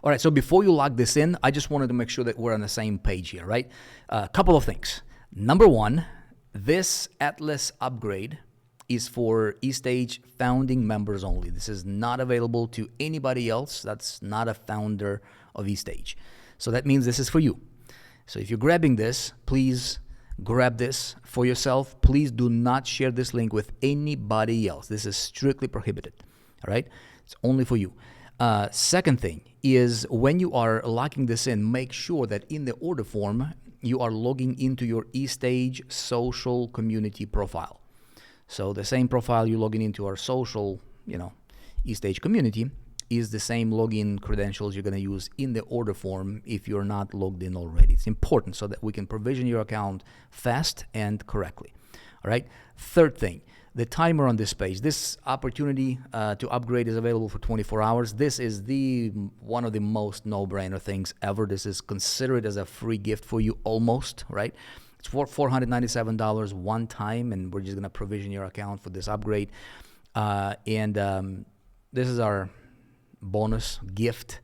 All right, so before you log this in, I just wanted to make sure that we're on the same page here, right? A couple of things. Number one, this Atlas upgrade is for Estage founding members only. This is not available to anybody else that's not a founder of Estage. So that means this is for you. So if you're grabbing this, please grab this for yourself. Please do not share this link with anybody else. This is strictly prohibited, all right? It's only for you. Second thing is when you are locking this in, make sure that in the order form, you are logging into your Estage social community profile. So the same profile you're logging into our social, Estage community is the same login credentials you're going to use in the order form if you're not logged in already. It's important so that we can provision your account fast and correctly. All right. Third thing, the timer on this page. This opportunity to upgrade is available for 24 hours. This is one of the most no-brainer things ever. This is considered as a free gift for you almost, right? It's for $497 one time, and we're just going to provision your account for this upgrade. This is our bonus gift.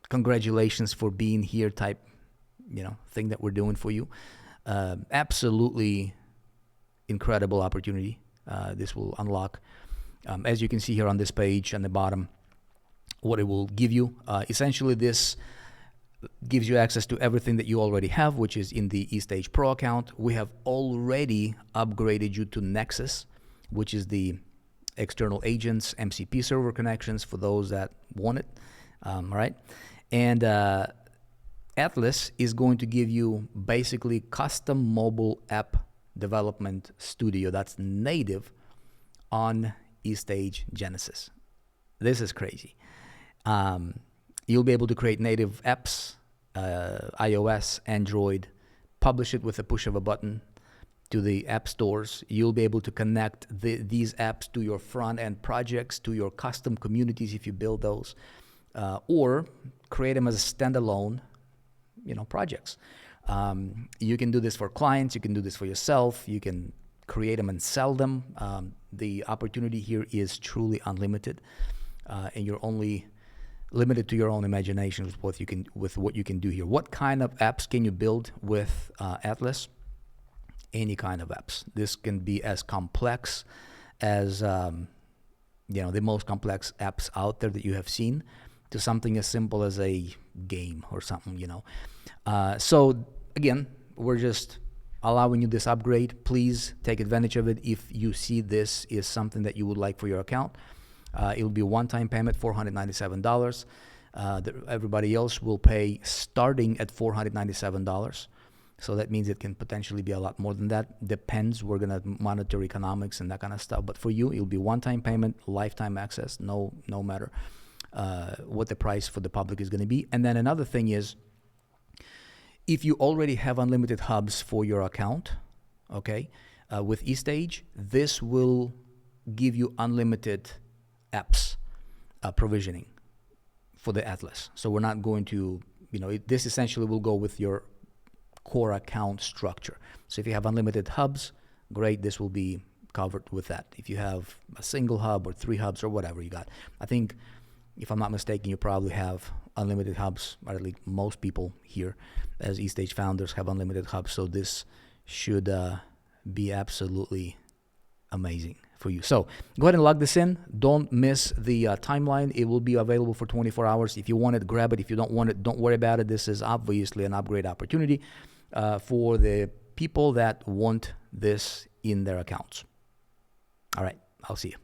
Congratulations for being here type, thing that we're doing for you. Absolutely incredible opportunity this will unlock. As you can see here on this page on the bottom, what it will give you. Essentially, this gives you access to everything that you already have, which is in the Estage Pro account. We have already upgraded you to Nexus, which is the external agents, MCP server connections for those that want it, right? And Atlas is going to give you basically custom mobile app development studio that's native on Estage Genesis. This is crazy. You'll be able to create native apps, iOS, Android, publish it with a push of a button to the app stores. You'll be able to connect these apps to your front-end projects, to your custom communities if you build those, or create them as a standalone, projects. You can do this for clients. You can do this for yourself. You can create them and sell them. The opportunity here is truly unlimited, and you're only limited to your own imagination with what you can do here. What kind of apps can you build with Atlas? Any kind of apps. This can be as complex as the most complex apps out there that you have seen, to something as simple as a game or something. So again, we're just allowing you this upgrade. Please take advantage of it. If you see this is something that you would like for your account, it will be a one-time payment, $497. Everybody else will pay starting at $497. So that means it can potentially be a lot more than that. Depends. We're going to monitor economics and that kind of stuff. But for you, it'll be one-time payment, lifetime access, no matter what the price for the public is going to be. And then another thing is, if you already have unlimited hubs for your account, okay, with Estage, this will give you unlimited apps provisioning for the Atlas. So we're not going to, this essentially will go with your core account structure. So if you have unlimited hubs, great, this will be covered with that. If you have a single hub or 3 hubs or whatever you got, I think, if I'm not mistaken, you probably have unlimited hubs, or at least most people here as Estage founders have unlimited hubs. So this should be absolutely amazing for you. So go ahead and log this in. Don't miss the timeline. It will be available for 24 hours. If you want it, grab it. If you don't want it, don't worry about it. This is obviously an upgrade opportunity for the people that want this in their accounts. All right, I'll see you.